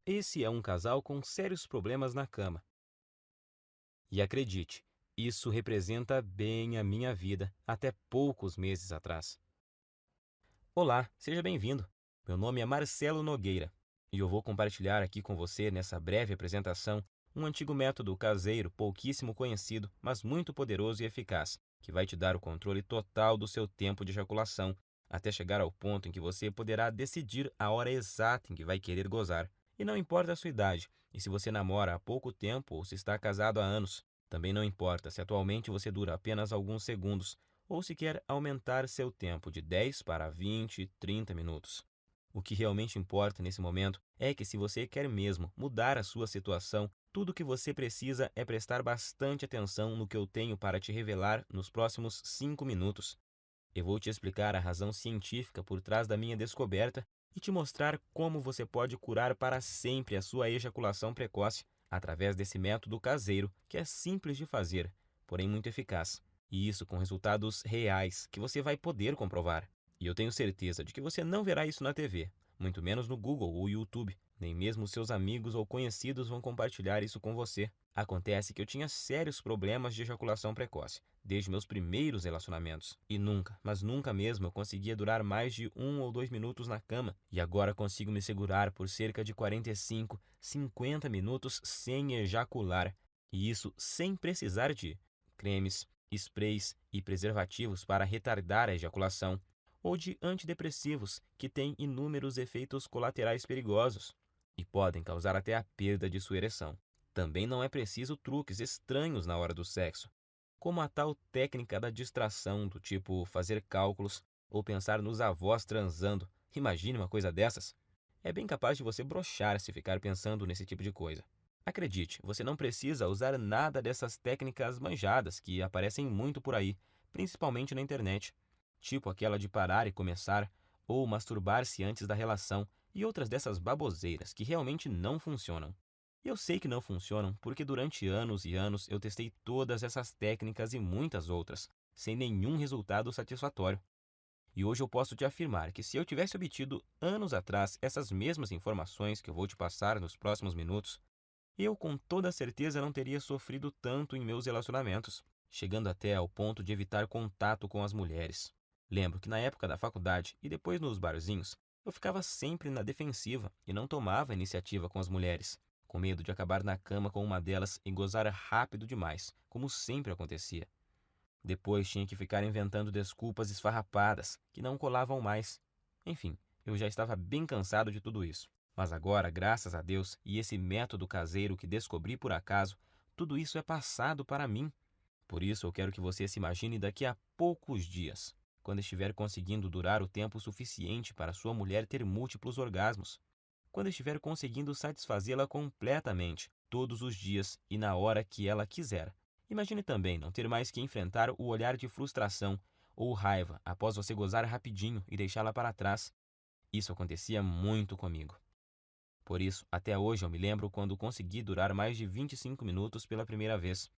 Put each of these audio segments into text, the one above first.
Esse é um casal com sérios problemas na cama. E acredite, isso representa bem a minha vida até poucos meses atrás. Olá, seja bem-vindo. Meu nome é Marcelo Nogueira e eu vou compartilhar aqui com você, nessa breve apresentação, um antigo método caseiro pouquíssimo conhecido, mas muito poderoso e eficaz, que vai te dar o controle total do seu tempo de ejaculação, até chegar ao ponto em que você poderá decidir a hora exata em que vai querer gozar. E não importa a sua idade, e se você namora há pouco tempo ou se está casado há anos. Também não importa se atualmente você dura apenas alguns segundos ou se quer aumentar seu tempo de 10 para 20, 30 minutos. O que realmente importa nesse momento é que, se você quer mesmo mudar a sua situação, tudo o que você precisa é prestar bastante atenção no que eu tenho para te revelar nos próximos 5 minutos. Eu vou te explicar a razão científica por trás da minha descoberta e te mostrar como você pode curar para sempre a sua ejaculação precoce através desse método caseiro que é simples de fazer, porém muito eficaz. E isso com resultados reais que você vai poder comprovar. E eu tenho certeza de que você não verá isso na TV, muito menos no Google ou YouTube, nem mesmo seus amigos ou conhecidos vão compartilhar isso com você. Acontece que eu tinha sérios problemas de ejaculação precoce, desde meus primeiros relacionamentos. E nunca, mas nunca mesmo eu conseguia durar mais de 1 ou 2 minutos na cama. E agora consigo me segurar por cerca de 45, 50 minutos sem ejacular. E isso sem precisar de cremes, sprays e preservativos para retardar a ejaculação, ou de antidepressivos que têm inúmeros efeitos colaterais perigosos e podem causar até a perda de sua ereção. Também não é preciso truques estranhos na hora do sexo, como a tal técnica da distração, do tipo fazer cálculos ou pensar nos avós transando. Imagine uma coisa dessas. É bem capaz de você broxar se ficar pensando nesse tipo de coisa. Acredite, você não precisa usar nada dessas técnicas manjadas que aparecem muito por aí, principalmente na internet, tipo aquela de parar e começar, ou masturbar-se antes da relação, e outras dessas baboseiras que realmente não funcionam. Eu sei que não funcionam porque durante anos e anos eu testei todas essas técnicas e muitas outras, sem nenhum resultado satisfatório. E hoje eu posso te afirmar que, se eu tivesse obtido anos atrás essas mesmas informações que eu vou te passar nos próximos minutos, eu com toda certeza não teria sofrido tanto em meus relacionamentos, chegando até ao ponto de evitar contato com as mulheres. Lembro que na época da faculdade e depois nos barzinhos, eu ficava sempre na defensiva e não tomava iniciativa com as mulheres, com medo de acabar na cama com uma delas e gozar rápido demais, como sempre acontecia. Depois tinha que ficar inventando desculpas esfarrapadas que não colavam mais. Enfim, eu já estava bem cansado de tudo isso. Mas agora, graças a Deus e esse método caseiro que descobri por acaso, tudo isso é passado para mim. Por isso eu quero que você se imagine daqui a poucos dias, quando estiver conseguindo durar o tempo suficiente para sua mulher ter múltiplos orgasmos. Quando estiver conseguindo satisfazê-la completamente, todos os dias e na hora que ela quiser. Imagine também não ter mais que enfrentar o olhar de frustração ou raiva após você gozar rapidinho e deixá-la para trás. Isso acontecia muito comigo. Por isso, até hoje eu me lembro quando consegui durar mais de 25 minutos pela primeira vez.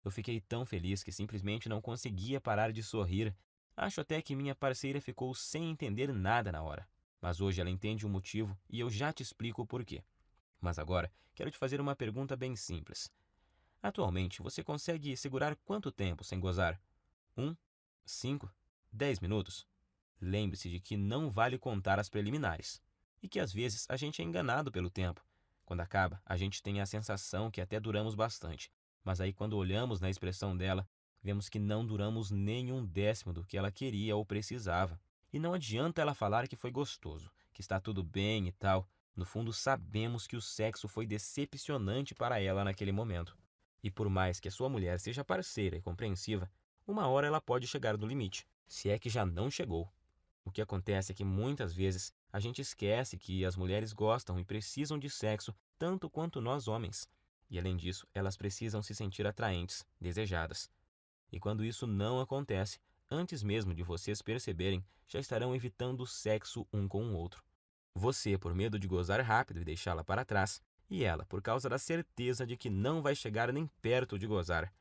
Eu fiquei tão feliz que simplesmente não conseguia parar de sorrir. Acho até que minha parceira ficou sem entender nada na hora. Mas hoje ela entende o motivo e eu já te explico o porquê. Mas agora, quero te fazer uma pergunta bem simples. Atualmente, você consegue segurar quanto tempo sem gozar? 5, 10 minutos? Lembre-se de que não vale contar as preliminares. E que às vezes a gente é enganado pelo tempo. Quando acaba, a gente tem a sensação que até duramos bastante. Mas aí, quando olhamos na expressão dela, vemos que não duramos nem um décimo do que ela queria ou precisava. E não adianta ela falar que foi gostoso, que está tudo bem e tal. No fundo, sabemos que o sexo foi decepcionante para ela naquele momento. E por mais que a sua mulher seja parceira e compreensiva, uma hora ela pode chegar no limite, se é que já não chegou. O que acontece é que muitas vezes a gente esquece que as mulheres gostam e precisam de sexo tanto quanto nós homens. E além disso, elas precisam se sentir atraentes, desejadas. E quando isso não acontece, antes mesmo de vocês perceberem, já estarão evitando o sexo um com o outro. Você, por medo de gozar rápido e deixá-la para trás, e ela, por causa da certeza de que não vai chegar nem perto de gozar.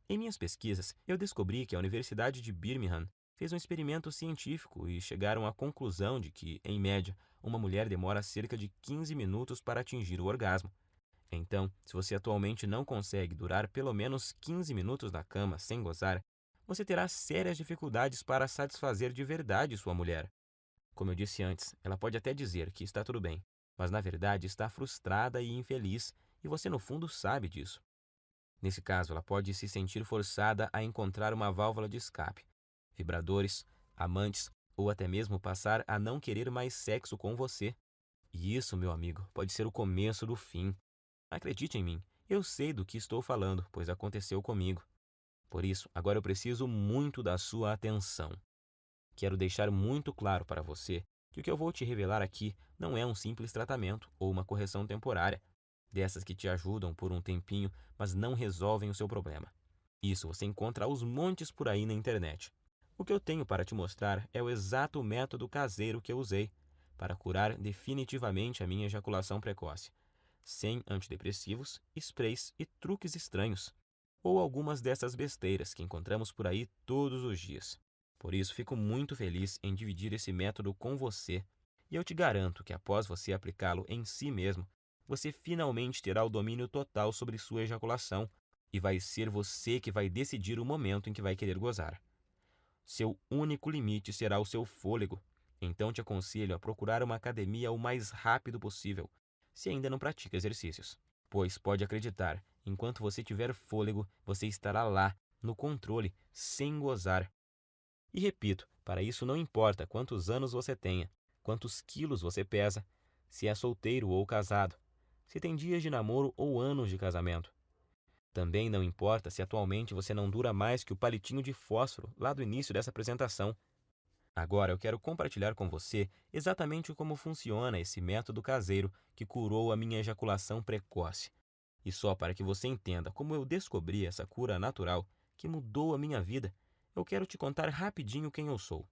Em minhas pesquisas, eu descobri que a Universidade de Birmingham fez um experimento científico e chegaram à conclusão de que, em média, uma mulher demora cerca de 15 minutos para atingir o orgasmo. Então, se você atualmente não consegue durar pelo menos 15 minutos na cama sem gozar, você terá sérias dificuldades para satisfazer de verdade sua mulher. Como eu disse antes, ela pode até dizer que está tudo bem, mas na verdade está frustrada e infeliz, e você no fundo sabe disso. Nesse caso, ela pode se sentir forçada a encontrar uma válvula de escape, vibradores, amantes ou até mesmo passar a não querer mais sexo com você. E isso, meu amigo, pode ser o começo do fim. Acredite em mim, eu sei do que estou falando, pois aconteceu comigo. Por isso, agora eu preciso muito da sua atenção. Quero deixar muito claro para você que o que eu vou te revelar aqui não é um simples tratamento ou uma correção temporária, dessas que te ajudam por um tempinho, mas não resolvem o seu problema. Isso você encontra aos montes por aí na internet. O que eu tenho para te mostrar é o exato método caseiro que eu usei para curar definitivamente a minha ejaculação precoce, sem antidepressivos, sprays e truques estranhos, ou algumas dessas besteiras que encontramos por aí todos os dias. Por isso, fico muito feliz em dividir esse método com você, e eu te garanto que após você aplicá-lo em si mesmo, você finalmente terá o domínio total sobre sua ejaculação, e vai ser você que vai decidir o momento em que vai querer gozar. Seu único limite será o seu fôlego, então te aconselho a procurar uma academia o mais rápido possível, se ainda não pratica exercícios. Pois pode acreditar, enquanto você tiver fôlego, você estará lá, no controle, sem gozar. E repito, para isso não importa quantos anos você tenha, quantos quilos você pesa, se é solteiro ou casado, se tem dias de namoro ou anos de casamento. Também não importa se atualmente você não dura mais que o palitinho de fósforo lá do início dessa apresentação. Agora eu quero compartilhar com você exatamente como funciona esse método caseiro que curou a minha ejaculação precoce. E só para que você entenda como eu descobri essa cura natural que mudou a minha vida, eu quero te contar rapidinho quem eu sou.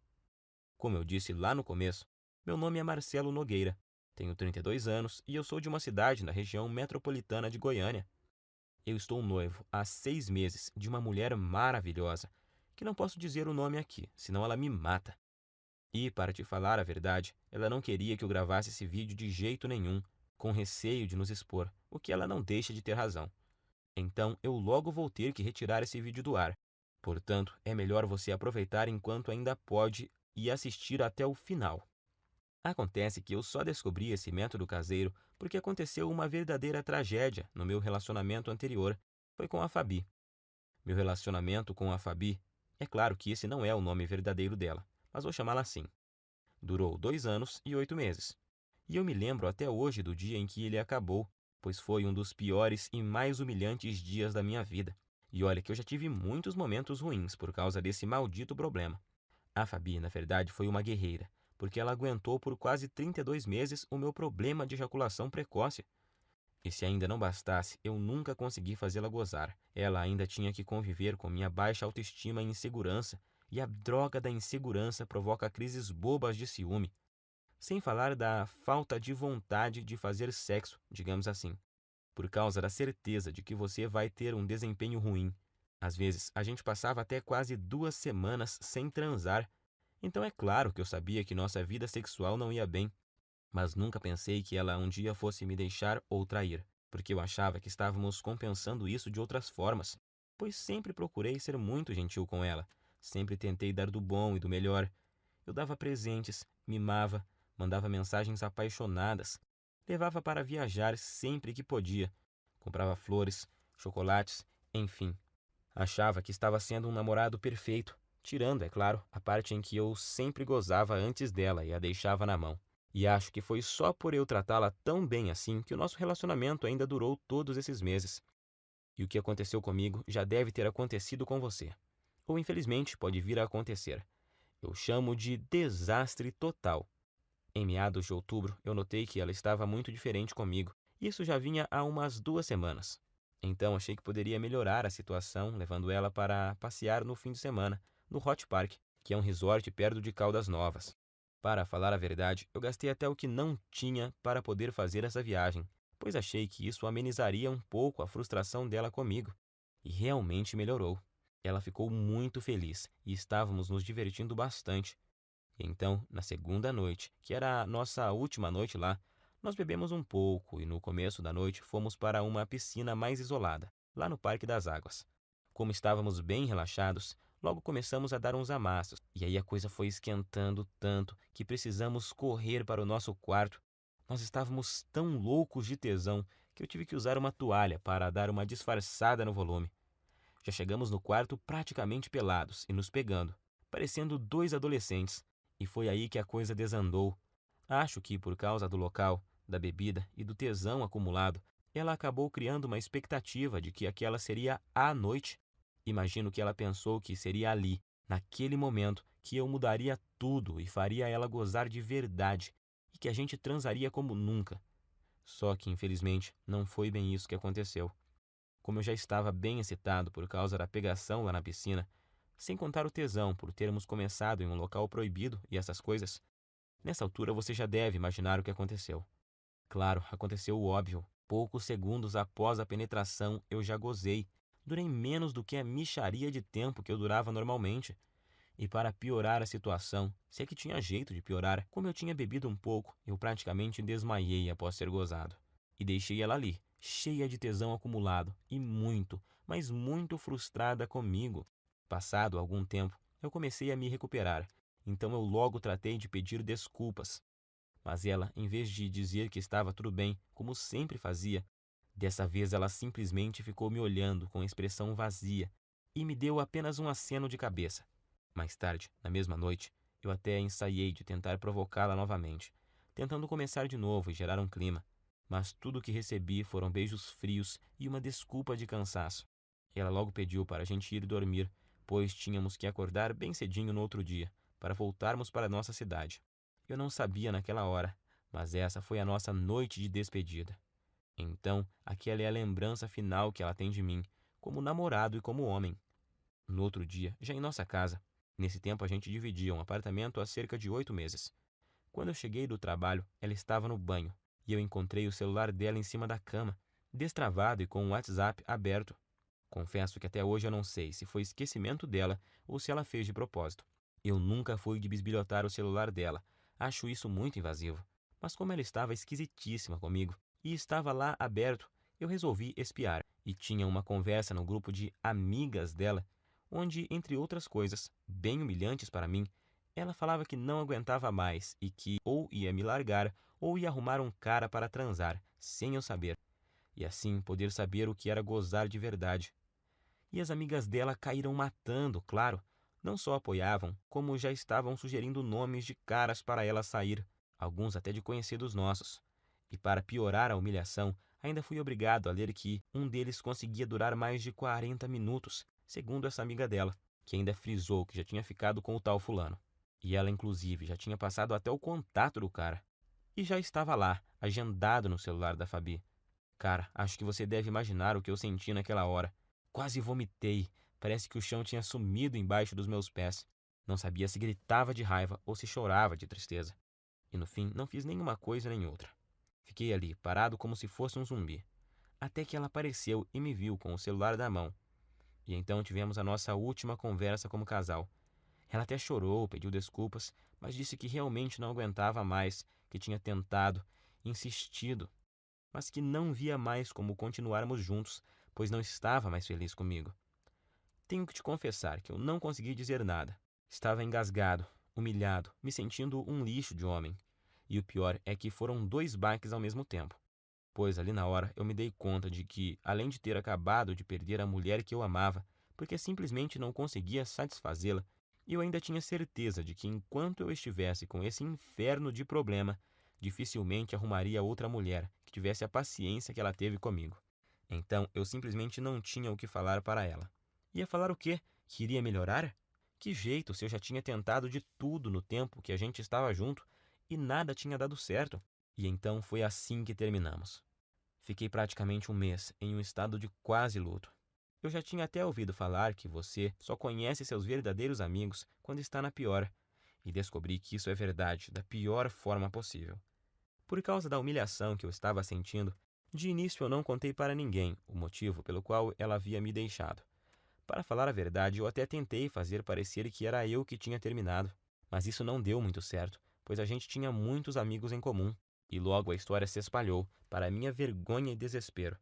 Como eu disse lá no começo, meu nome é Marcelo Nogueira, tenho 32 anos e eu sou de uma cidade na região metropolitana de Goiânia. Eu estou noivo há 6 meses de uma mulher maravilhosa, que não posso dizer o nome aqui, senão ela me mata. E, para te falar a verdade, ela não queria que eu gravasse esse vídeo de jeito nenhum, com receio de nos expor, o que ela não deixa de ter razão. Então, eu logo vou ter que retirar esse vídeo do ar. Portanto, é melhor você aproveitar enquanto ainda pode e assistir até o final. Acontece que eu só descobri esse método caseiro porque aconteceu uma verdadeira tragédia no meu relacionamento anterior. Foi com a Fabi. Meu relacionamento com a Fabi, é claro que esse não é o nome verdadeiro dela, mas vou chamá-la assim. Durou 2 anos e 8 meses. E eu me lembro até hoje do dia em que ele acabou, pois foi um dos piores e mais humilhantes dias da minha vida. E olha que eu já tive muitos momentos ruins por causa desse maldito problema. A Fabi, na verdade, foi uma guerreira, porque ela aguentou por quase 32 meses o meu problema de ejaculação precoce. E se ainda não bastasse, eu nunca consegui fazê-la gozar. Ela ainda tinha que conviver com minha baixa autoestima e insegurança, e a droga da insegurança provoca crises bobas de ciúme. Sem falar da falta de vontade de fazer sexo, digamos assim, por causa da certeza de que você vai ter um desempenho ruim. Às vezes, a gente passava até quase 2 semanas sem transar. Então é claro que eu sabia que nossa vida sexual não ia bem, mas nunca pensei que ela um dia fosse me deixar ou trair, porque eu achava que estávamos compensando isso de outras formas, pois sempre procurei ser muito gentil com ela, sempre tentei dar do bom e do melhor. Eu dava presentes, mimava, mandava mensagens apaixonadas, levava para viajar sempre que podia, comprava flores, chocolates, enfim. Achava que estava sendo um namorado perfeito, tirando, é claro, a parte em que eu sempre gozava antes dela e a deixava na mão. E acho que foi só por eu tratá-la tão bem assim que o nosso relacionamento ainda durou todos esses meses. E o que aconteceu comigo já deve ter acontecido com você. Ou infelizmente pode vir a acontecer. Eu chamo de desastre total. Em meados de outubro, eu notei que ela estava muito diferente comigo. Isso já vinha há umas 2 semanas. Então achei que poderia melhorar a situação, levando ela para passear no fim de semana, no Hot Park, que é um resort perto de Caldas Novas. Para falar a verdade, eu gastei até o que não tinha para poder fazer essa viagem, pois achei que isso amenizaria um pouco a frustração dela comigo. E realmente melhorou. Ela ficou muito feliz e estávamos nos divertindo bastante. Então, na segunda noite, que era a nossa última noite lá, nós bebemos um pouco e no começo da noite fomos para uma piscina mais isolada, lá no Parque das Águas. Como estávamos bem relaxados, logo começamos a dar uns amassos, e aí a coisa foi esquentando tanto que precisamos correr para o nosso quarto. Nós estávamos tão loucos de tesão que eu tive que usar uma toalha para dar uma disfarçada no volume. Já chegamos no quarto praticamente pelados e nos pegando, parecendo dois adolescentes, e foi aí que a coisa desandou. Acho que por causa do local, da bebida e do tesão acumulado, ela acabou criando uma expectativa de que aquela seria a noite. Imagino que ela pensou que seria ali, naquele momento, que eu mudaria tudo e faria ela gozar de verdade, e que a gente transaria como nunca. Só que, infelizmente, não foi bem isso que aconteceu. Como eu já estava bem excitado por causa da pegação lá na piscina, sem contar o tesão por termos começado em um local proibido e essas coisas, nessa altura você já deve imaginar o que aconteceu. Claro, aconteceu o óbvio. Poucos segundos após a penetração, eu já gozei. Durei menos do que a mixaria de tempo que eu durava normalmente. E para piorar a situação, se é que tinha jeito de piorar, como eu tinha bebido um pouco, eu praticamente desmaiei após ser gozado. E deixei ela ali, cheia de tesão acumulado e muito, mas muito frustrada comigo. Passado algum tempo, eu comecei a me recuperar, então eu logo tratei de pedir desculpas. Mas ela, em vez de dizer que estava tudo bem, como sempre fazia, dessa vez ela simplesmente ficou me olhando com expressão vazia e me deu apenas um aceno de cabeça. Mais tarde, na mesma noite, eu até ensaiei de tentar provocá-la novamente, tentando começar de novo e gerar um clima, mas tudo o que recebi foram beijos frios e uma desculpa de cansaço. Ela logo pediu para a gente ir dormir, pois tínhamos que acordar bem cedinho no outro dia, para voltarmos para nossa cidade. Eu não sabia naquela hora, mas essa foi a nossa noite de despedida. Então, aquela é a lembrança final que ela tem de mim, como namorado e como homem. No outro dia, já em nossa casa, nesse tempo a gente dividia um apartamento há cerca de 8 meses. Quando eu cheguei do trabalho, ela estava no banho e eu encontrei o celular dela em cima da cama, destravado e com o WhatsApp aberto. Confesso que até hoje eu não sei se foi esquecimento dela ou se ela fez de propósito. Eu nunca fui de bisbilhotar o celular dela, acho isso muito invasivo. Mas como ela estava esquisitíssima comigo e estava lá aberto, eu resolvi espiar. E tinha uma conversa no grupo de amigas dela, onde, entre outras coisas, bem humilhantes para mim, ela falava que não aguentava mais e que ou ia me largar ou ia arrumar um cara para transar, sem eu saber, e assim poder saber o que era gozar de verdade. E as amigas dela caíram matando, claro. Não só apoiavam, como já estavam sugerindo nomes de caras para ela sair, alguns até de conhecidos nossos. E para piorar a humilhação, ainda fui obrigado a ler que um deles conseguia durar mais de 40 minutos, segundo essa amiga dela, que ainda frisou que já tinha ficado com o tal fulano. E ela, inclusive, já tinha passado até o contato do cara. E já estava lá, agendado no celular da Fabi. Cara, acho que você deve imaginar o que eu senti naquela hora. Quase vomitei. Parece que o chão tinha sumido embaixo dos meus pés. Não sabia se gritava de raiva ou se chorava de tristeza. E no fim, não fiz nenhuma coisa nem outra. Fiquei ali, parado como se fosse um zumbi. Até que ela apareceu e me viu com o celular na mão. E então tivemos a nossa última conversa como casal. Ela até chorou, pediu desculpas, mas disse que realmente não aguentava mais, que tinha tentado, insistido, mas que não via mais como continuarmos juntos, pois não estava mais feliz comigo. Tenho que te confessar que eu não consegui dizer nada. Estava engasgado, humilhado, me sentindo um lixo de homem. E o pior é que foram dois baques ao mesmo tempo. Pois ali na hora eu me dei conta de que, além de ter acabado de perder a mulher que eu amava, porque simplesmente não conseguia satisfazê-la, eu ainda tinha certeza de que enquanto eu estivesse com esse inferno de problema, dificilmente arrumaria outra mulher que tivesse a paciência que ela teve comigo. Então eu simplesmente não tinha o que falar para ela. Ia falar o quê? Que iria melhorar? Que jeito se eu já tinha tentado de tudo no tempo que a gente estava junto e nada tinha dado certo? E então foi assim que terminamos. Fiquei praticamente um mês em um estado de quase luto. Eu já tinha até ouvido falar que você só conhece seus verdadeiros amigos quando está na pior, e descobri que isso é verdade da pior forma possível. Por causa da humilhação que eu estava sentindo, de início eu não contei para ninguém o motivo pelo qual ela havia me deixado. Para falar a verdade, eu até tentei fazer parecer que era eu que tinha terminado, mas isso não deu muito certo, pois a gente tinha muitos amigos em comum, e logo a história se espalhou, para minha vergonha e desespero.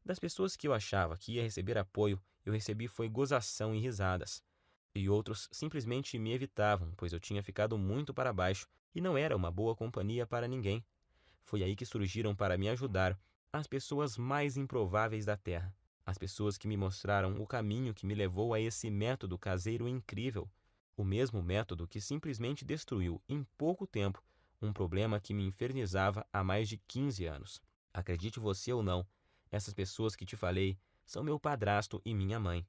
Das pessoas que eu achava que ia receber apoio, eu recebi foi gozação e risadas. E outros simplesmente me evitavam, pois eu tinha ficado muito para baixo e não era uma boa companhia para ninguém. Foi aí que surgiram para me ajudar as pessoas mais improváveis da Terra. As pessoas que me mostraram o caminho que me levou a esse método caseiro incrível. O mesmo método que simplesmente destruiu, em pouco tempo, um problema que me infernizava há mais de 15 anos. Acredite você ou não, essas pessoas que te falei são meu padrasto e minha mãe.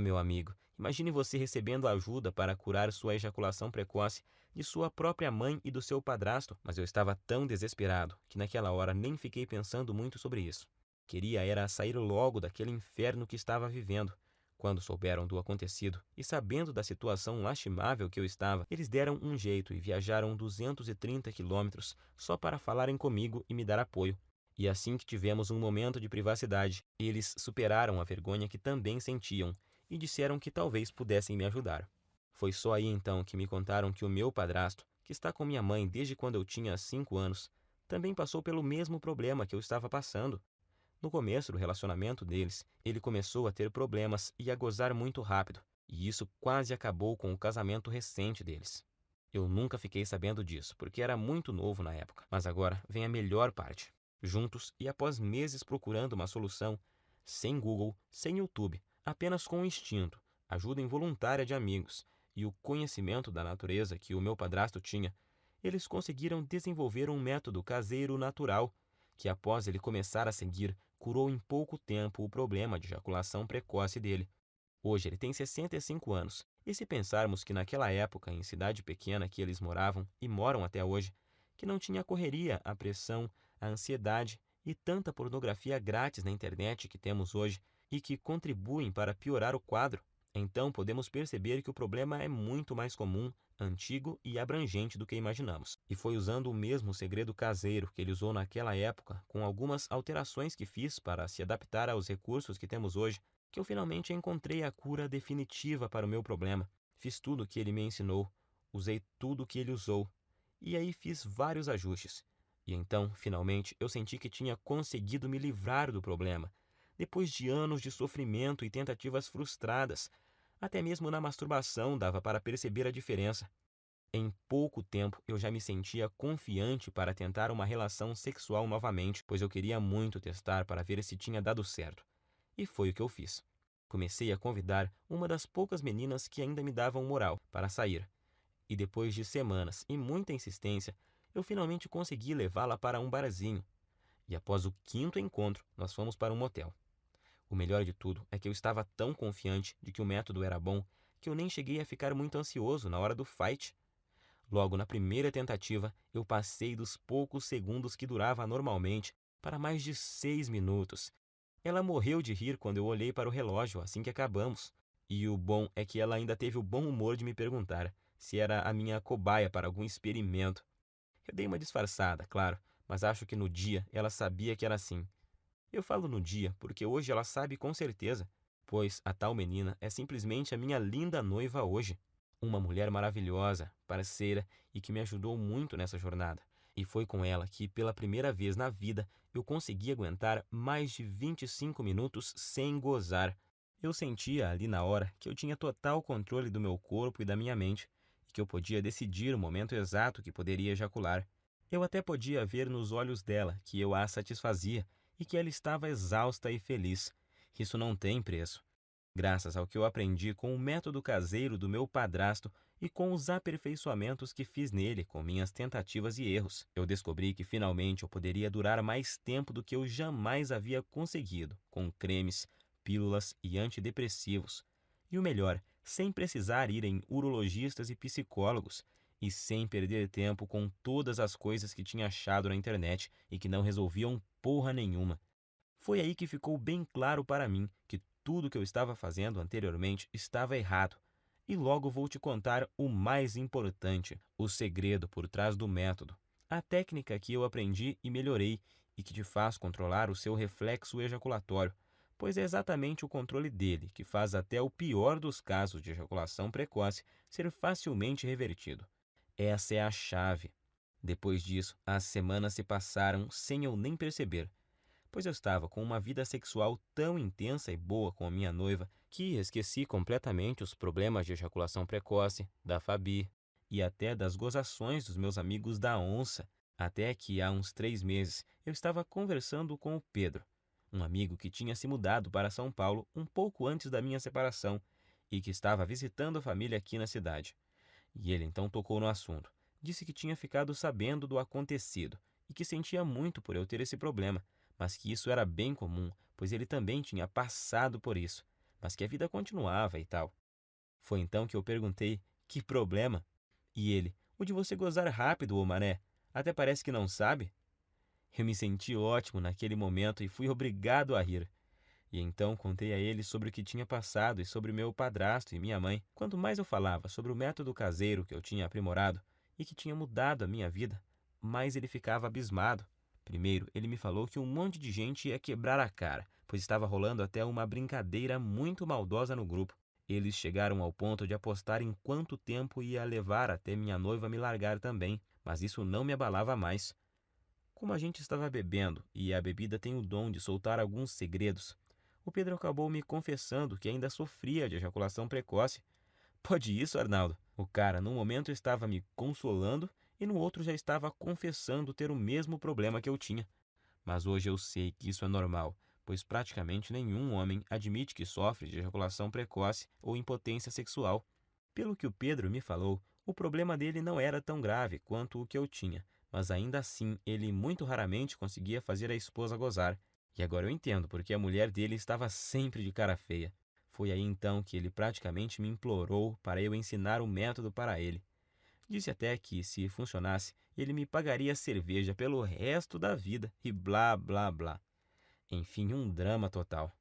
Meu amigo, imagine você recebendo ajuda para curar sua ejaculação precoce de sua própria mãe e do seu padrasto, mas eu estava tão desesperado que naquela hora nem fiquei pensando muito sobre isso. Queria era sair logo daquele inferno que estava vivendo. Quando souberam do acontecido e sabendo da situação lastimável que eu estava, eles deram um jeito e viajaram 230 quilômetros só para falarem comigo e me dar apoio. E assim que tivemos um momento de privacidade, eles superaram a vergonha que também sentiam e disseram que talvez pudessem me ajudar. Foi só aí então que me contaram que o meu padrasto, que está com minha mãe desde quando eu tinha 5 anos, também passou pelo mesmo problema que eu estava passando. No começo do relacionamento deles, ele começou a ter problemas e a gozar muito rápido, e isso quase acabou com o casamento recente deles. Eu nunca fiquei sabendo disso, porque era muito novo na época, mas agora vem a melhor parte. Juntos e após meses procurando uma solução, sem Google, sem YouTube, apenas com o instinto, ajuda involuntária de amigos e o conhecimento da natureza que o meu padrasto tinha, eles conseguiram desenvolver um método caseiro natural que, após ele começar a seguir, curou em pouco tempo o problema de ejaculação precoce dele. Hoje ele tem 65 anos, e se pensarmos que naquela época, em cidade pequena que eles moravam e moram até hoje, que não tinha a correria, a pressão, a ansiedade e tanta pornografia grátis na internet que temos hoje e que contribuem para piorar o quadro, então podemos perceber que o problema é muito mais comum, antigo e abrangente do que imaginamos. E foi usando o mesmo segredo caseiro que ele usou naquela época, com algumas alterações que fiz para se adaptar aos recursos que temos hoje, que eu finalmente encontrei a cura definitiva para o meu problema. Fiz tudo o que ele me ensinou, usei tudo o que ele usou, e aí fiz vários ajustes. E então, finalmente, eu senti que tinha conseguido me livrar do problema, depois de anos de sofrimento e tentativas frustradas. Até mesmo na masturbação dava para perceber a diferença. Em pouco tempo eu já me sentia confiante para tentar uma relação sexual novamente, pois eu queria muito testar para ver se tinha dado certo. E foi o que eu fiz. Comecei a convidar uma das poucas meninas que ainda me davam moral para sair. E depois de semanas e muita insistência, eu finalmente consegui levá-la para um barzinho. E após o quinto encontro, nós fomos para um motel. O melhor de tudo é que eu estava tão confiante de que o método era bom que eu nem cheguei a ficar muito ansioso na hora do fight. Logo na primeira tentativa, eu passei dos poucos segundos que durava normalmente para mais de 6 minutos. Ela morreu de rir quando eu olhei para o relógio assim que acabamos. E o bom é que ela ainda teve o bom humor de me perguntar se era a minha cobaia para algum experimento. Eu dei uma disfarçada, claro, mas acho que no dia ela sabia que era assim. Eu falo no dia porque hoje ela sabe com certeza, pois a tal menina é simplesmente a minha linda noiva hoje. Uma mulher maravilhosa, parceira e que me ajudou muito nessa jornada. E foi com ela que, pela primeira vez na vida, eu consegui aguentar mais de 25 minutos sem gozar. Eu sentia ali na hora que eu tinha total controle do meu corpo e da minha mente, e que eu podia decidir o momento exato que poderia ejacular. Eu até podia ver nos olhos dela que eu a satisfazia e que ela estava exausta e feliz. Isso não tem preço. Graças ao que eu aprendi com o método caseiro do meu padrasto e com os aperfeiçoamentos que fiz nele com minhas tentativas e erros, eu descobri que finalmente eu poderia durar mais tempo do que eu jamais havia conseguido, com cremes, pílulas e antidepressivos. E o melhor, sem precisar ir em urologistas e psicólogos, e sem perder tempo com todas as coisas que tinha achado na internet e que não resolviam porra nenhuma. Foi aí que ficou bem claro para mim que tudo que eu estava fazendo anteriormente estava errado. E logo vou te contar o mais importante, o segredo por trás do método. A técnica que eu aprendi e melhorei e que te faz controlar o seu reflexo ejaculatório, pois é exatamente o controle dele que faz até o pior dos casos de ejaculação precoce ser facilmente revertido. Essa é a chave. Depois disso, as semanas se passaram sem eu nem perceber, pois eu estava com uma vida sexual tão intensa e boa com a minha noiva que esqueci completamente os problemas de ejaculação precoce, da Fabi e até das gozações dos meus amigos da onça, até que há uns 3 meses eu estava conversando com o Pedro, um amigo que tinha se mudado para São Paulo um pouco antes da minha separação e que estava visitando a família aqui na cidade. E ele então tocou no assunto. Disse que tinha ficado sabendo do acontecido e que sentia muito por eu ter esse problema, mas que isso era bem comum, pois ele também tinha passado por isso, mas que a vida continuava e tal. Foi então que eu perguntei: que problema? E ele: o de você gozar rápido, ô mané. Até parece que não sabe. Eu me senti ótimo naquele momento e fui obrigado a rir. E então contei a ele sobre o que tinha passado e sobre meu padrasto e minha mãe. Quanto mais eu falava sobre o método caseiro que eu tinha aprimorado e que tinha mudado a minha vida, mais ele ficava abismado. Primeiro, ele me falou que um monte de gente ia quebrar a cara, pois estava rolando até uma brincadeira muito maldosa no grupo. Eles chegaram ao ponto de apostar em quanto tempo ia levar até minha noiva me largar também, mas isso não me abalava mais. Como a gente estava bebendo e a bebida tem o dom de soltar alguns segredos, o Pedro acabou me confessando que ainda sofria de ejaculação precoce. Pode isso, Arnaldo? O cara, num momento, estava me consolando e no outro já estava confessando ter o mesmo problema que eu tinha. Mas hoje eu sei que isso é normal, pois praticamente nenhum homem admite que sofre de ejaculação precoce ou impotência sexual. Pelo que o Pedro me falou, o problema dele não era tão grave quanto o que eu tinha, mas ainda assim ele muito raramente conseguia fazer a esposa gozar. E agora eu entendo porque a mulher dele estava sempre de cara feia. Foi aí então que ele praticamente me implorou para eu ensinar o método para ele. Disse até que, se funcionasse, ele me pagaria cerveja pelo resto da vida e blá blá blá. Enfim, um drama total.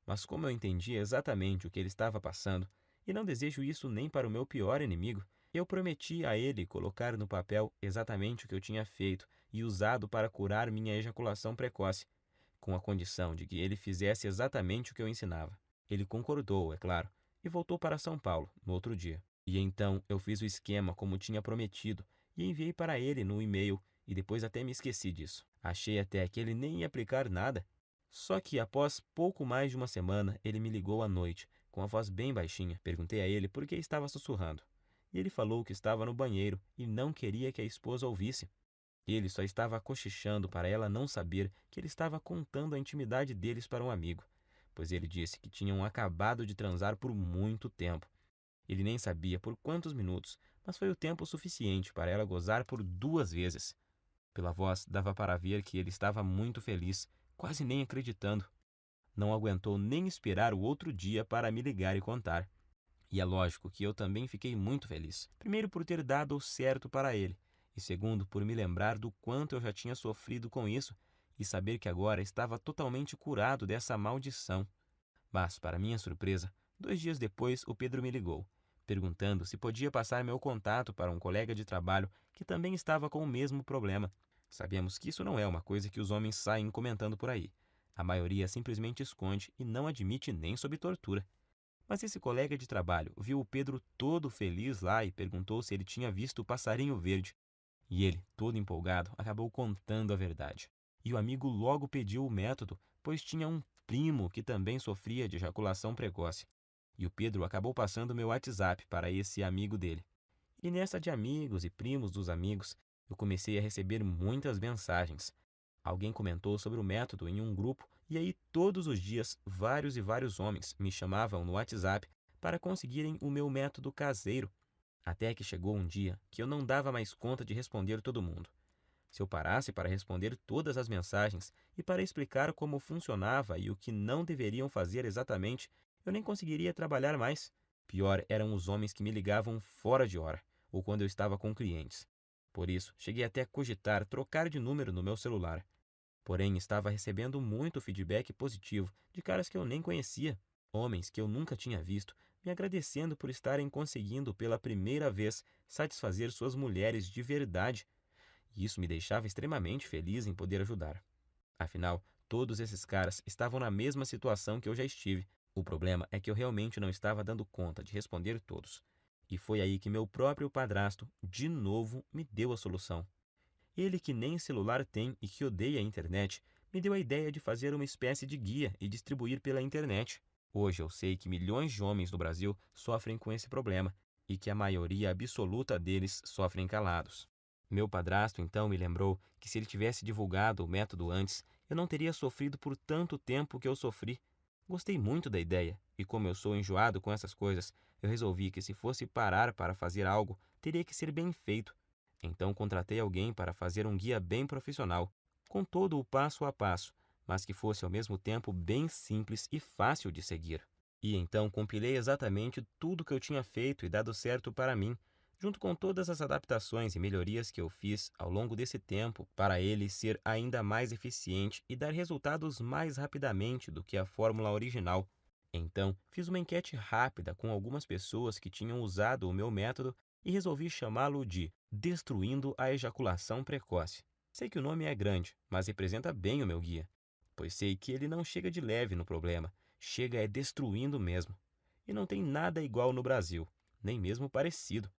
Mas como eu entendi exatamente o que ele estava passando, e não desejo isso nem para o meu pior inimigo, eu prometi a ele colocar no papel exatamente o que eu tinha feito e usado para curar minha ejaculação precoce, com a condição de que ele fizesse exatamente o que eu ensinava. Ele concordou, é claro, e voltou para São Paulo no outro dia. E então eu fiz o esquema como tinha prometido e enviei para ele no e-mail e depois até me esqueci disso. Achei até que ele nem ia aplicar nada. Só que após pouco mais de uma semana, ele me ligou à noite, com a voz bem baixinha. Perguntei a ele por que estava sussurrando. E ele falou que estava no banheiro e não queria que a esposa ouvisse. Ele só estava cochichando para ela não saber que ele estava contando a intimidade deles para um amigo, pois ele disse que tinham acabado de transar por muito tempo. Ele nem sabia por quantos minutos, mas foi o tempo suficiente para ela gozar por 2 vezes. Pela voz, dava para ver que ele estava muito feliz, quase nem acreditando. Não aguentou nem esperar o outro dia para me ligar e contar. E é lógico que eu também fiquei muito feliz. Primeiro, por ter dado o certo para ele, e segundo, por me lembrar do quanto eu já tinha sofrido com isso e saber que agora estava totalmente curado dessa maldição. Mas, para minha surpresa, 2 dias depois o Pedro me ligou, perguntando se podia passar meu contato para um colega de trabalho que também estava com o mesmo problema. Sabemos que isso não é uma coisa que os homens saem comentando por aí. A maioria simplesmente esconde e não admite nem sob tortura. Mas esse colega de trabalho viu o Pedro todo feliz lá e perguntou se ele tinha visto o passarinho verde. E ele, todo empolgado, acabou contando a verdade. E o amigo logo pediu o método, pois tinha um primo que também sofria de ejaculação precoce. E o Pedro acabou passando meu WhatsApp para esse amigo dele. E nessa de amigos e primos dos amigos, eu comecei a receber muitas mensagens. Alguém comentou sobre o método em um grupo e aí todos os dias vários e vários homens me chamavam no WhatsApp para conseguirem o meu método caseiro. Até que chegou um dia que eu não dava mais conta de responder todo mundo. Se eu parasse para responder todas as mensagens e para explicar como funcionava e o que não deveriam fazer exatamente, eu nem conseguiria trabalhar mais. Pior eram os homens que me ligavam fora de hora, ou quando eu estava com clientes. Por isso, cheguei até a cogitar trocar de número no meu celular. Porém, estava recebendo muito feedback positivo de caras que eu nem conhecia, homens que eu nunca tinha visto, me agradecendo por estarem conseguindo pela primeira vez satisfazer suas mulheres de verdade. E isso me deixava extremamente feliz em poder ajudar. Afinal, Todos esses caras estavam na mesma situação que eu já estive. O problema é que eu realmente não estava dando conta de responder todos. E foi aí que meu próprio padrasto, de novo, me deu a solução. Ele, que nem celular tem e que odeia a internet, me deu a ideia de fazer uma espécie de guia e distribuir pela internet. Hoje eu sei que milhões de homens no Brasil sofrem com esse problema e que a maioria absoluta deles sofrem calados. Meu padrasto então me lembrou que se ele tivesse divulgado o método antes, eu não teria sofrido por tanto tempo que eu sofri. Gostei muito da ideia e, como eu sou enjoado com essas coisas, eu resolvi que se fosse parar para fazer algo, teria que ser bem feito. Então contratei alguém para fazer um guia bem profissional, com todo o passo a passo, mas que fosse ao mesmo tempo bem simples e fácil de seguir. E então compilei exatamente tudo que eu tinha feito e dado certo para mim, junto com todas as adaptações e melhorias que eu fiz ao longo desse tempo para ele ser ainda mais eficiente e dar resultados mais rapidamente do que a fórmula original. Então, fiz uma enquete rápida com algumas pessoas que tinham usado o meu método e resolvi chamá-lo de Destruindo a Ejaculação Precoce. Sei que o nome é grande, mas representa bem o meu guia, pois sei que ele não chega de leve no problema, chega destruindo mesmo. E não tem nada igual no Brasil, nem mesmo parecido.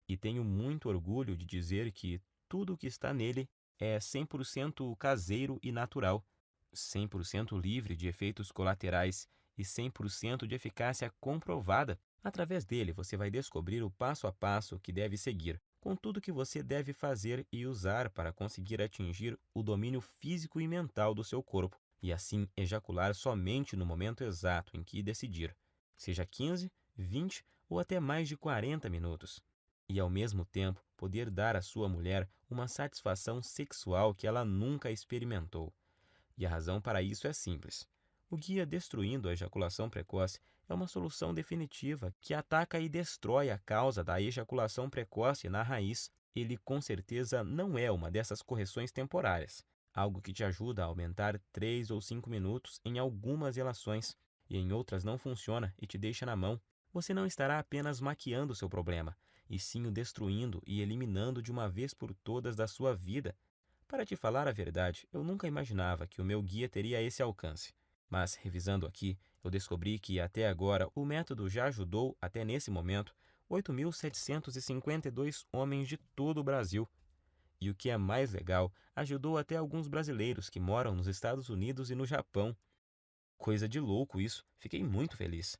E tenho muito orgulho de dizer que tudo o que está nele é 100% caseiro e natural, 100% livre de efeitos colaterais e 100% de eficácia comprovada. Através dele, você vai descobrir o passo a passo que deve seguir, com tudo que você deve fazer e usar para conseguir atingir o domínio físico e mental do seu corpo, e assim ejacular somente no momento exato em que decidir, seja 15, 20 ou até mais de 40 minutos. E ao mesmo tempo poder dar à sua mulher uma satisfação sexual que ela nunca experimentou. E a razão para isso é simples. O guia Destruindo a Ejaculação Precoce é uma solução definitiva que ataca e destrói a causa da ejaculação precoce na raiz. Ele com certeza não é uma dessas correções temporárias, algo que te ajuda a aumentar 3 ou 5 minutos em algumas relações e em outras não funciona e te deixa na mão. Você não estará apenas maquiando seu problema, e sim o destruindo e eliminando de uma vez por todas da sua vida. Para te falar a verdade, eu nunca imaginava que o meu guia teria esse alcance. Mas, revisando aqui, eu descobri que até agora o método já ajudou, até nesse momento, 8.752 homens de todo o Brasil. E o que é mais legal, ajudou até alguns brasileiros que moram nos Estados Unidos e no Japão. Coisa de louco isso, fiquei muito feliz.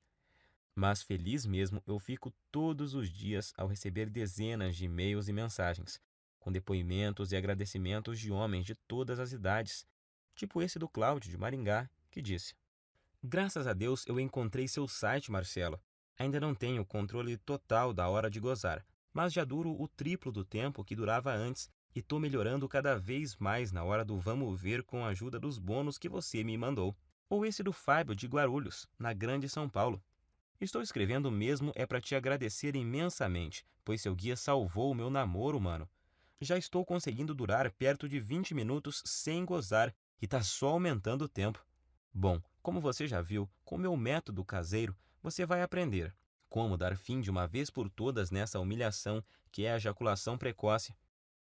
Mas feliz mesmo eu fico todos os dias ao receber dezenas de e-mails e mensagens, com depoimentos e agradecimentos de homens de todas as idades, tipo esse do Cláudio de Maringá, que disse: Graças a Deus eu encontrei seu site, Marcelo. Ainda não tenho o controle total da hora de gozar, mas já duro o triplo do tempo que durava antes e tô melhorando cada vez mais na hora do vamos ver com a ajuda dos bônus que você me mandou. Ou esse do Fábio de Guarulhos, na Grande São Paulo. Estou escrevendo mesmo é para te agradecer imensamente, pois seu guia salvou o meu namoro, mano. Já estou conseguindo durar perto de 20 minutos sem gozar e tá só aumentando o tempo. Bom, como você já viu, com meu método caseiro, você vai aprender como dar fim de uma vez por todas nessa humilhação que é a ejaculação precoce.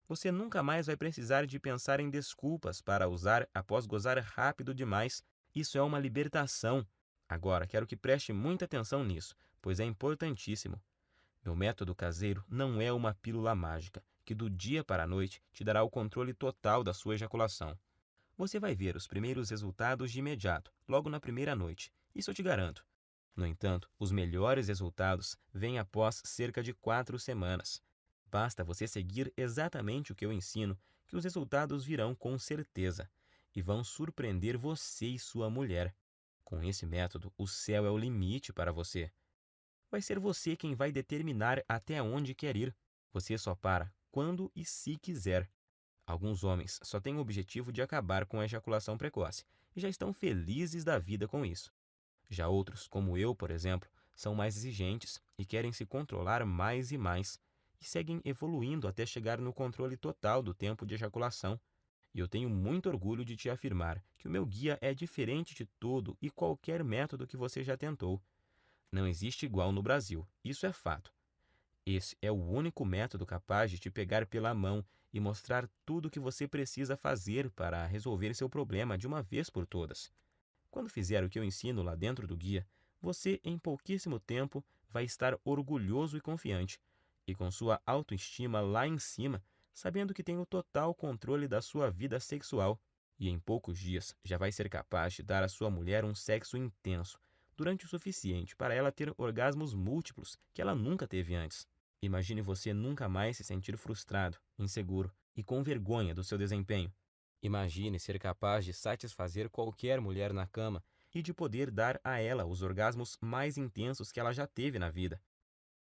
Você nunca mais vai precisar de pensar em desculpas para usar após gozar rápido demais. Isso é uma libertação. Agora, quero que preste muita atenção nisso, pois é importantíssimo. Meu método caseiro não é uma pílula mágica, que do dia para a noite te dará o controle total da sua ejaculação. Você vai ver os primeiros resultados de imediato, logo na primeira noite, isso eu te garanto. No entanto, os melhores resultados vêm após cerca de 4 semanas. Basta você seguir exatamente o que eu ensino, que os resultados virão com certeza, e vão surpreender você e sua mulher. Com esse método, o céu é o limite para você. Vai ser você quem vai determinar até onde quer ir. Você só para quando e se quiser. Alguns homens só têm o objetivo de acabar com a ejaculação precoce e já estão felizes da vida com isso. Já outros, como eu, por exemplo, são mais exigentes e querem se controlar mais e seguem evoluindo até chegar no controle total do tempo de ejaculação. E eu tenho muito orgulho de te afirmar que o meu guia é diferente de todo e qualquer método que você já tentou. Não existe igual no Brasil, isso é fato. Esse é o único método capaz de te pegar pela mão e mostrar tudo o que você precisa fazer para resolver seu problema de uma vez por todas. Quando fizer o que eu ensino lá dentro do guia, você, em pouquíssimo tempo, vai estar orgulhoso e confiante, e com sua autoestima lá em cima, sabendo que tem o total controle da sua vida sexual. E em poucos dias já vai ser capaz de dar à sua mulher um sexo intenso, durante o suficiente para ela ter orgasmos múltiplos que ela nunca teve antes. Imagine você nunca mais se sentir frustrado, inseguro e com vergonha do seu desempenho. Imagine ser capaz de satisfazer qualquer mulher na cama e de poder dar a ela os orgasmos mais intensos que ela já teve na vida.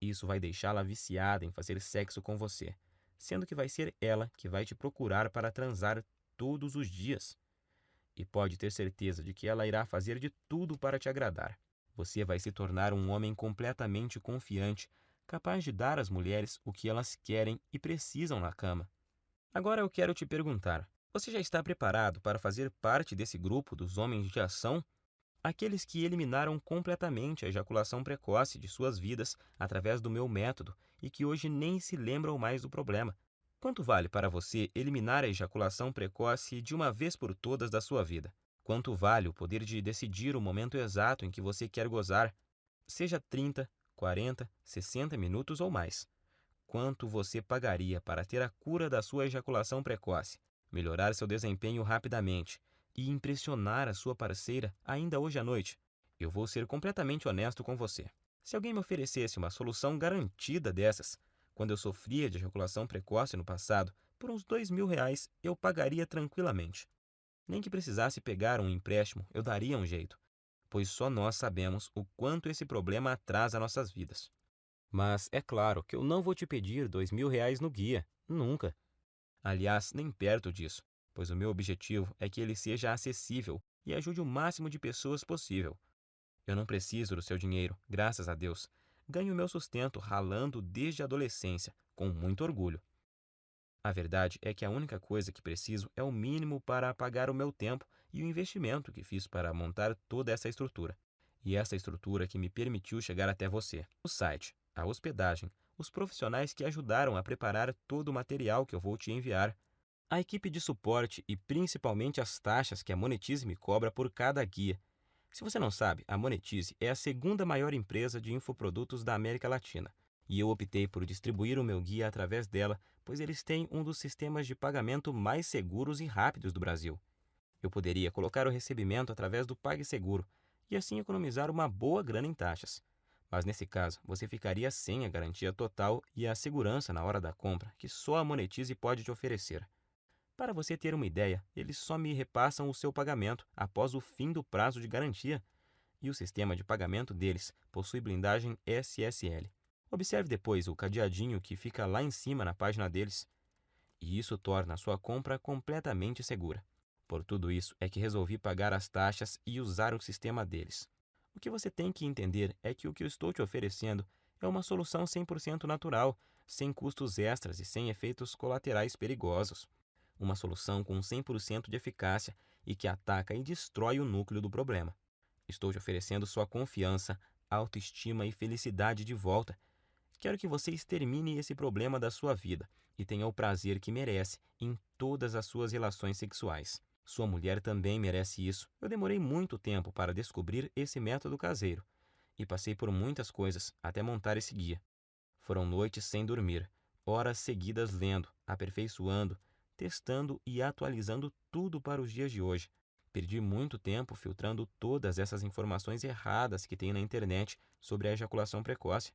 Isso vai deixá-la viciada em fazer sexo com você, sendo que vai ser ela que vai te procurar para transar todos os dias. E pode ter certeza de que ela irá fazer de tudo para te agradar. Você vai se tornar um homem completamente confiante, capaz de dar às mulheres o que elas querem e precisam na cama. Agora eu quero te perguntar: você já está preparado para fazer parte desse grupo dos homens de ação? Aqueles que eliminaram completamente a ejaculação precoce de suas vidas através do meu método e que hoje nem se lembram mais do problema. Quanto vale para você eliminar a ejaculação precoce de uma vez por todas da sua vida? Quanto vale o poder de decidir o momento exato em que você quer gozar, seja 30, 40, 60 minutos ou mais? Quanto você pagaria para ter a cura da sua ejaculação precoce, melhorar seu desempenho rapidamente e impressionar a sua parceira ainda hoje à noite? Eu vou ser completamente honesto com você. Se alguém me oferecesse uma solução garantida dessas, quando eu sofria de ejaculação precoce no passado, por uns R$ 2.000 eu pagaria tranquilamente. Nem que precisasse pegar um empréstimo, eu daria um jeito, pois só nós sabemos o quanto esse problema atrasa nossas vidas. Mas é claro que eu não vou te pedir R$ 2.000 no guia, nunca. Aliás, nem perto disso, pois o meu objetivo é que ele seja acessível e ajude o máximo de pessoas possível. Eu não preciso do seu dinheiro, graças a Deus. Ganho meu sustento ralando desde a adolescência, com muito orgulho. A verdade é que a única coisa que preciso é o mínimo para pagar o meu tempo e o investimento que fiz para montar toda essa estrutura. E essa estrutura que me permitiu chegar até você. O site, a hospedagem, os profissionais que ajudaram a preparar todo o material que eu vou te enviar, a equipe de suporte e principalmente as taxas que a Monetize me cobra por cada guia. Se você não sabe, a Monetize é a segunda maior empresa de infoprodutos da América Latina. E eu optei por distribuir o meu guia através dela, pois eles têm um dos sistemas de pagamento mais seguros e rápidos do Brasil. Eu poderia colocar o recebimento através do PagSeguro e assim economizar uma boa grana em taxas. Mas nesse caso, você ficaria sem a garantia total e a segurança na hora da compra que só a Monetize pode te oferecer. Para você ter uma ideia, eles só me repassam o seu pagamento após o fim do prazo de garantia, e o sistema de pagamento deles possui blindagem SSL. Observe depois o cadeadinho que fica lá em cima na página deles, e isso torna a sua compra completamente segura. Por tudo isso é que resolvi pagar as taxas e usar o sistema deles. O que você tem que entender é que o que eu estou te oferecendo é uma solução 100% natural, sem custos extras e sem efeitos colaterais perigosos. Uma solução com 100% de eficácia e que ataca e destrói o núcleo do problema. Estou te oferecendo sua confiança, autoestima e felicidade de volta. Quero que você extermine esse problema da sua vida e tenha o prazer que merece em todas as suas relações sexuais. Sua mulher também merece isso. Eu demorei muito tempo para descobrir esse método caseiro e passei por muitas coisas até montar esse guia. Foram noites sem dormir, horas seguidas lendo, aperfeiçoando, testando e atualizando tudo para os dias de hoje. Perdi muito tempo filtrando todas essas informações erradas que tem na internet sobre a ejaculação precoce.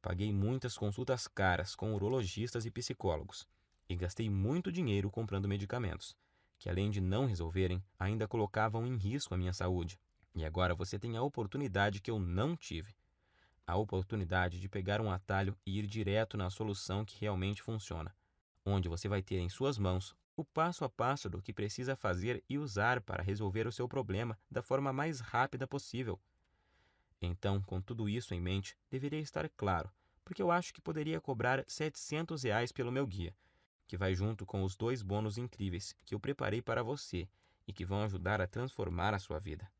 Paguei muitas consultas caras com urologistas e psicólogos e gastei muito dinheiro comprando medicamentos, que além de não resolverem, ainda colocavam em risco a minha saúde. E agora você tem a oportunidade que eu não tive. A oportunidade de pegar um atalho e ir direto na solução que realmente funciona, onde você vai ter em suas mãos o passo a passo do que precisa fazer e usar para resolver o seu problema da forma mais rápida possível. Então, com tudo isso em mente, deveria estar claro, porque eu acho que poderia cobrar R$ 700 pelo meu guia, que vai junto com os 2 bônus incríveis que eu preparei para você e que vão ajudar a transformar a sua vida.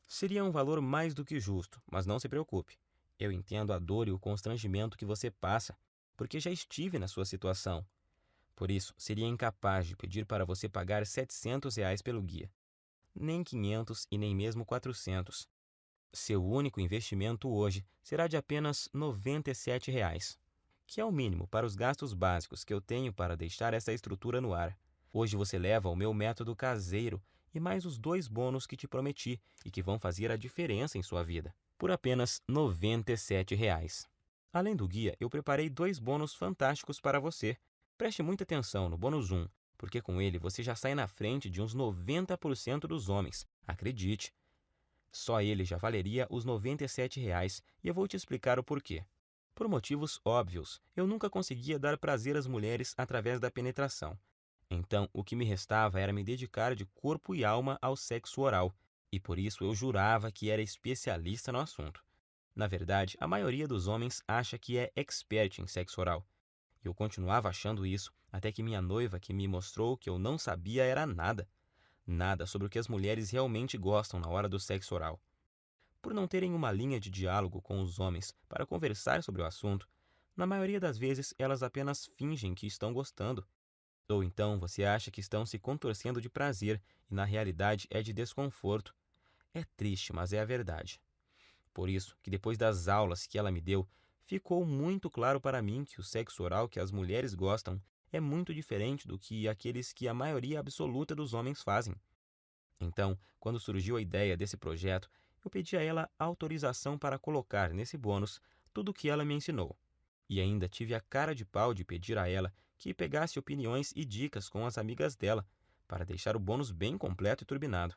Seria um valor mais do que justo, mas não se preocupe. Eu entendo a dor e o constrangimento que você passa, porque já estive na sua situação. Por isso, seria incapaz de pedir para você pagar R$ 700 pelo guia, nem 500 e nem mesmo 400. Seu único investimento hoje será de apenas R$ 97, que é o mínimo para os gastos básicos que eu tenho para deixar essa estrutura no ar. Hoje você leva o meu método caseiro e mais os 2 bônus que te prometi e que vão fazer a diferença em sua vida, por apenas R$ 97. Além do guia, eu preparei 2 bônus fantásticos para você. Preste muita atenção no bônus 1, porque com ele você já sai na frente de uns 90% dos homens. Acredite, só ele já valeria os R$ 97 e eu vou te explicar o porquê. Por motivos óbvios, eu nunca conseguia dar prazer às mulheres através da penetração. Então, o que me restava era me dedicar de corpo e alma ao sexo oral, e por isso eu jurava que era especialista no assunto. Na verdade, a maioria dos homens acha que é expert em sexo oral. E eu continuava achando isso até que minha noiva que me mostrou que eu não sabia era nada. Nada sobre o que as mulheres realmente gostam na hora do sexo oral. Por não terem uma linha de diálogo com os homens para conversar sobre o assunto, na maioria das vezes elas apenas fingem que estão gostando. Ou então você acha que estão se contorcendo de prazer e na realidade é de desconforto. É triste, mas é a verdade. Por isso que depois das aulas que ela me deu, ficou muito claro para mim que o sexo oral que as mulheres gostam é muito diferente do que aqueles que a maioria absoluta dos homens fazem. Então, quando surgiu a ideia desse projeto, eu pedi a ela autorização para colocar nesse bônus tudo o que ela me ensinou. E ainda tive a cara de pau de pedir a ela que pegasse opiniões e dicas com as amigas dela, para deixar o bônus bem completo e turbinado.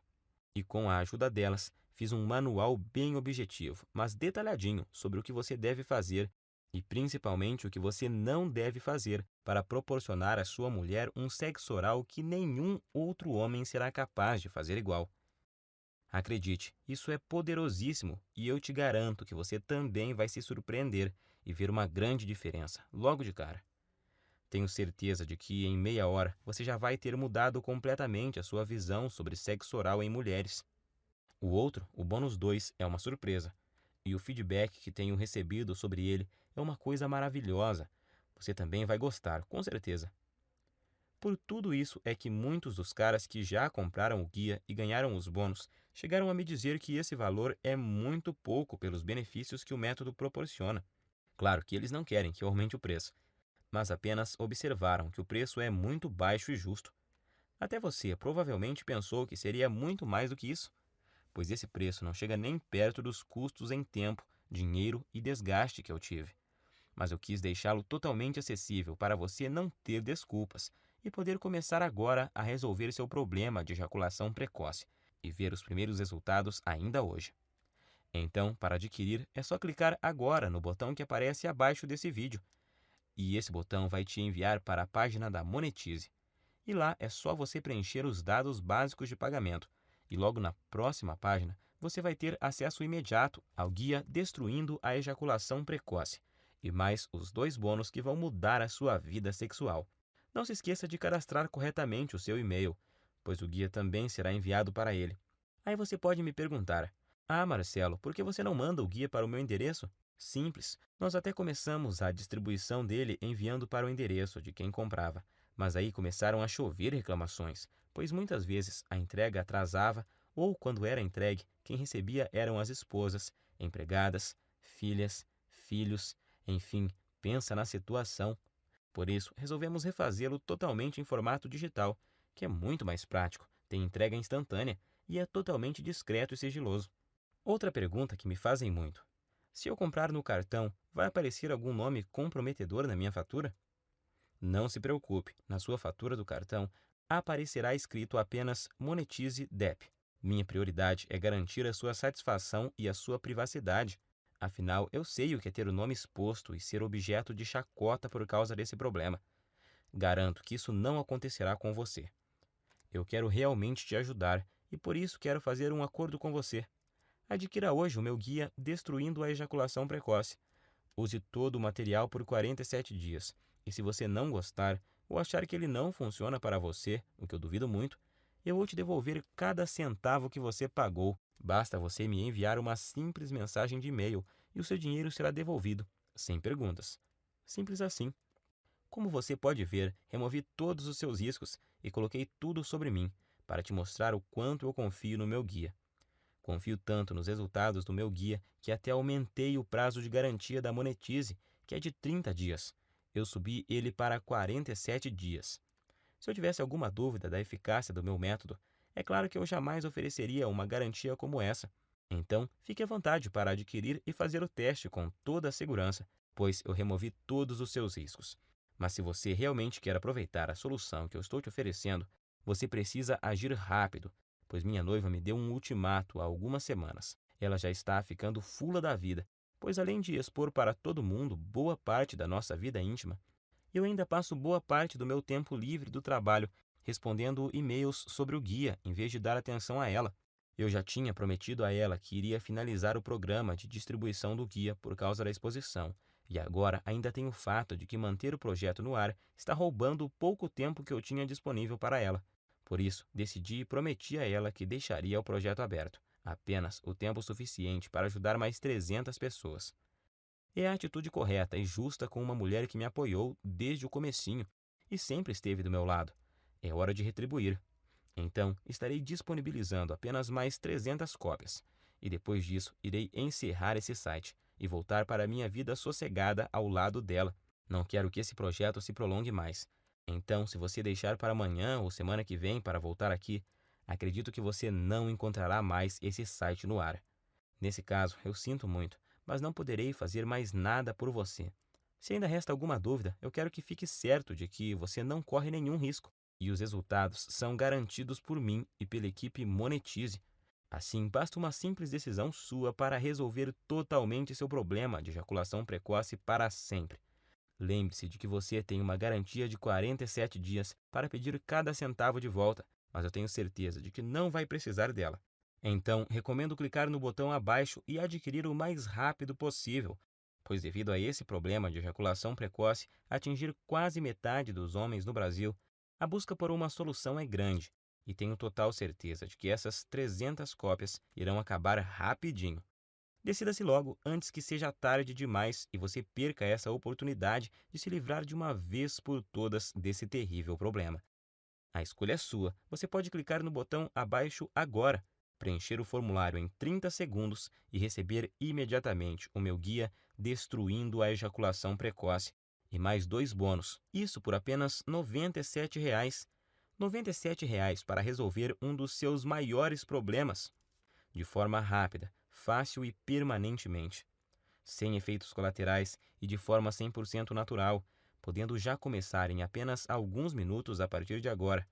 E com a ajuda delas, fiz um manual bem objetivo, mas detalhadinho sobre o que você deve fazer e principalmente o que você não deve fazer para proporcionar à sua mulher um sexo oral que nenhum outro homem será capaz de fazer igual. Acredite, isso é poderosíssimo e eu te garanto que você também vai se surpreender e ver uma grande diferença logo de cara. Tenho certeza de que em meia hora você já vai ter mudado completamente a sua visão sobre sexo oral em mulheres. O outro, o bônus 2, é uma surpresa. E o feedback que tenho recebido sobre ele é uma coisa maravilhosa. Você também vai gostar, com certeza. Por tudo isso é que muitos dos caras que já compraram o guia e ganharam os bônus chegaram a me dizer que esse valor é muito pouco pelos benefícios que o método proporciona. Claro que eles não querem que eu aumente o preço, mas apenas observaram que o preço é muito baixo e justo. Até você provavelmente pensou que seria muito mais do que isso, pois esse preço não chega nem perto dos custos em tempo, dinheiro e desgaste que eu tive. Mas eu quis deixá-lo totalmente acessível para você não ter desculpas e poder começar agora a resolver seu problema de ejaculação precoce e ver os primeiros resultados ainda hoje. Então, para adquirir, é só clicar agora no botão que aparece abaixo desse vídeo. E esse botão vai te enviar para a página da Monetize. E lá é só você preencher os dados básicos de pagamento. E logo na próxima página, você vai ter acesso imediato ao guia Destruindo a Ejaculação Precoce e mais os 2 bônus que vão mudar a sua vida sexual. Não se esqueça de cadastrar corretamente o seu e-mail, pois o guia também será enviado para ele. Aí você pode me perguntar: Ah, Marcelo, por que você não manda o guia para o meu endereço? Simples, nós até começamos a distribuição dele enviando para o endereço de quem comprava, mas aí começaram a chover reclamações, pois muitas vezes a entrega atrasava ou, quando era entregue, quem recebia eram as esposas, empregadas, filhas, filhos, enfim, pensa na situação. Por isso, resolvemos refazê-lo totalmente em formato digital, que é muito mais prático, tem entrega instantânea e é totalmente discreto e sigiloso. Outra pergunta que me fazem muito: se eu comprar no cartão, vai aparecer algum nome comprometedor na minha fatura? Não se preocupe, na sua fatura do cartão aparecerá escrito apenas Monetize DEP. Minha prioridade é garantir a sua satisfação e a sua privacidade. Afinal, eu sei o que é ter o nome exposto e ser objeto de chacota por causa desse problema. Garanto que isso não acontecerá com você. Eu quero realmente te ajudar e por isso quero fazer um acordo com você. Adquira hoje o meu guia Destruindo a Ejaculação Precoce. Use todo o material por 47 dias. E se você não gostar ou achar que ele não funciona para você, o que eu duvido muito, eu vou te devolver cada centavo que você pagou. Basta você me enviar uma simples mensagem de e-mail e o seu dinheiro será devolvido, sem perguntas. Simples assim. Como você pode ver, removi todos os seus riscos e coloquei tudo sobre mim, para te mostrar o quanto eu confio no meu guia. Confio tanto nos resultados do meu guia que até aumentei o prazo de garantia da Monetize, que é de 30 dias. Eu subi ele para 47 dias. Se eu tivesse alguma dúvida da eficácia do meu método, é claro que eu jamais ofereceria uma garantia como essa. Então, fique à vontade para adquirir e fazer o teste com toda a segurança, pois eu removi todos os seus riscos. Mas se você realmente quer aproveitar a solução que eu estou te oferecendo, você precisa agir rápido, pois minha noiva me deu um ultimato há algumas semanas. Ela já está ficando fula da vida, pois além de expor para todo mundo boa parte da nossa vida íntima, eu ainda passo boa parte do meu tempo livre do trabalho respondendo e-mails sobre o guia em vez de dar atenção a ela. Eu já tinha prometido a ela que iria finalizar o programa de distribuição do guia por causa da exposição, e agora ainda tem o fato de que manter o projeto no ar está roubando o pouco tempo que eu tinha disponível para ela. Por isso, decidi e prometi a ela que deixaria o projeto aberto, apenas o tempo suficiente para ajudar mais 300 pessoas. É a atitude correta e justa com uma mulher que me apoiou desde o comecinho e sempre esteve do meu lado. É hora de retribuir. Então, estarei disponibilizando apenas mais 300 cópias. E depois disso, irei encerrar esse site e voltar para minha vida sossegada ao lado dela. Não quero que esse projeto se prolongue mais. Então, se você deixar para amanhã ou semana que vem para voltar aqui, acredito que você não encontrará mais esse site no ar. Nesse caso, eu sinto muito, mas não poderei fazer mais nada por você. Se ainda resta alguma dúvida, eu quero que fique certo de que você não corre nenhum risco e os resultados são garantidos por mim e pela equipe Monetize. Assim, basta uma simples decisão sua para resolver totalmente seu problema de ejaculação precoce para sempre. Lembre-se de que você tem uma garantia de 47 dias para pedir cada centavo de volta, mas eu tenho certeza de que não vai precisar dela. Então, recomendo clicar no botão abaixo e adquirir o mais rápido possível, pois devido a esse problema de ejaculação precoce atingir quase metade dos homens no Brasil, a busca por uma solução é grande, e tenho total certeza de que essas 300 cópias irão acabar rapidinho. Decida-se logo antes que seja tarde demais e você perca essa oportunidade de se livrar de uma vez por todas desse terrível problema. A escolha é sua. Você pode clicar no botão abaixo agora, preencher o formulário em 30 segundos e receber imediatamente o meu guia Destruindo a Ejaculação Precoce e mais 2 bônus. Isso por apenas R$ 97,00. R$ 97,00 para resolver um dos seus maiores problemas, de forma rápida, fácil e permanentemente, sem efeitos colaterais e de forma 100% natural, podendo já começar em apenas alguns minutos a partir de agora.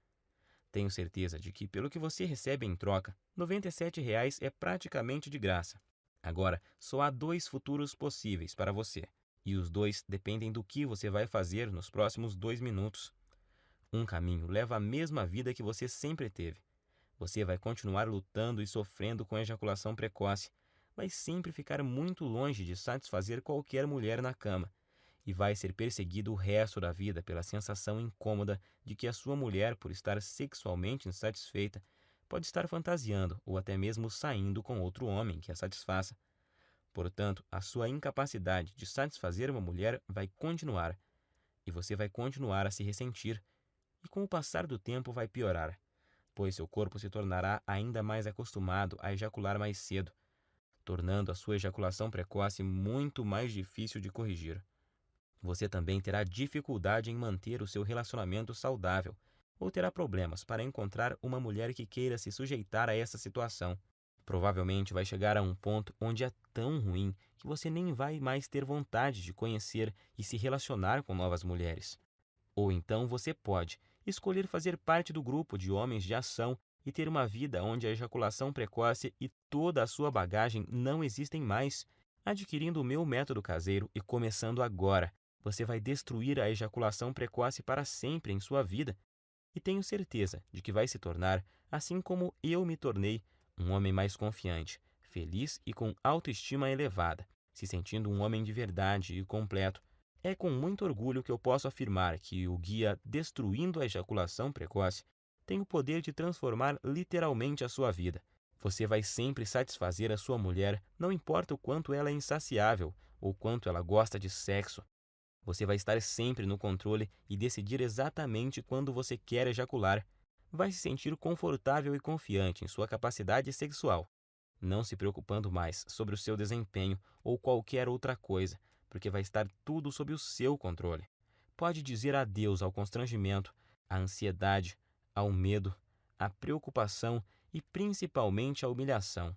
Tenho certeza de que, pelo que você recebe em troca, R$ 97,00 é praticamente de graça. Agora, só há 2 futuros possíveis para você, e os dois dependem do que você vai fazer nos próximos 2 minutos. Um caminho leva à mesma vida que você sempre teve. Você vai continuar lutando e sofrendo com ejaculação precoce, vai sempre ficar muito longe de satisfazer qualquer mulher na cama e vai ser perseguido o resto da vida pela sensação incômoda de que a sua mulher, por estar sexualmente insatisfeita, pode estar fantasiando ou até mesmo saindo com outro homem que a satisfaça. Portanto, a sua incapacidade de satisfazer uma mulher vai continuar e você vai continuar a se ressentir e com o passar do tempo vai piorar, pois seu corpo se tornará ainda mais acostumado a ejacular mais cedo, tornando a sua ejaculação precoce muito mais difícil de corrigir. Você também terá dificuldade em manter o seu relacionamento saudável ou terá problemas para encontrar uma mulher que queira se sujeitar a essa situação. Provavelmente vai chegar a um ponto onde é tão ruim que você nem vai mais ter vontade de conhecer e se relacionar com novas mulheres. Ou então você pode escolher fazer parte do grupo de homens de ação e ter uma vida onde a ejaculação precoce e toda a sua bagagem não existem mais. Adquirindo o meu método caseiro e começando agora, você vai destruir a ejaculação precoce para sempre em sua vida. E tenho certeza de que vai se tornar, assim como eu me tornei, um homem mais confiante, feliz e com autoestima elevada, se sentindo um homem de verdade e completo. É com muito orgulho que eu posso afirmar que o guia Destruindo a Ejaculação Precoce tem o poder de transformar literalmente a sua vida. Você vai sempre satisfazer a sua mulher, não importa o quanto ela é insaciável ou quanto ela gosta de sexo. Você vai estar sempre no controle e decidir exatamente quando você quer ejacular. Vai se sentir confortável e confiante em sua capacidade sexual, não se preocupando mais sobre o seu desempenho ou qualquer outra coisa, porque vai estar tudo sob o seu controle. Pode dizer adeus ao constrangimento, à ansiedade, ao medo, à preocupação e principalmente à humilhação.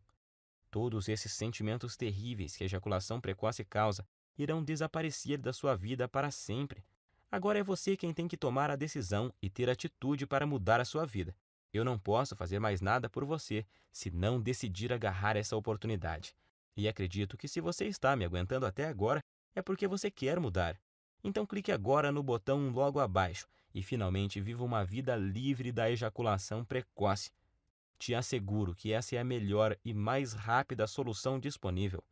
Todos esses sentimentos terríveis que a ejaculação precoce causa irão desaparecer da sua vida para sempre. Agora é você quem tem que tomar a decisão e ter atitude para mudar a sua vida. Eu não posso fazer mais nada por você se não decidir agarrar essa oportunidade. E acredito que se você está me aguentando até agora, é porque você quer mudar. Então clique agora no botão logo abaixo e finalmente viva uma vida livre da ejaculação precoce. Te asseguro que essa é a melhor e mais rápida solução disponível.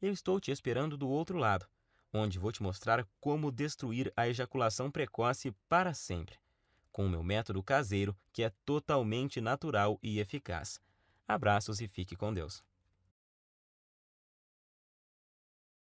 Eu estou te esperando do outro lado, onde vou te mostrar como destruir a ejaculação precoce para sempre, com o meu método caseiro que é totalmente natural e eficaz. Abraços e fique com Deus.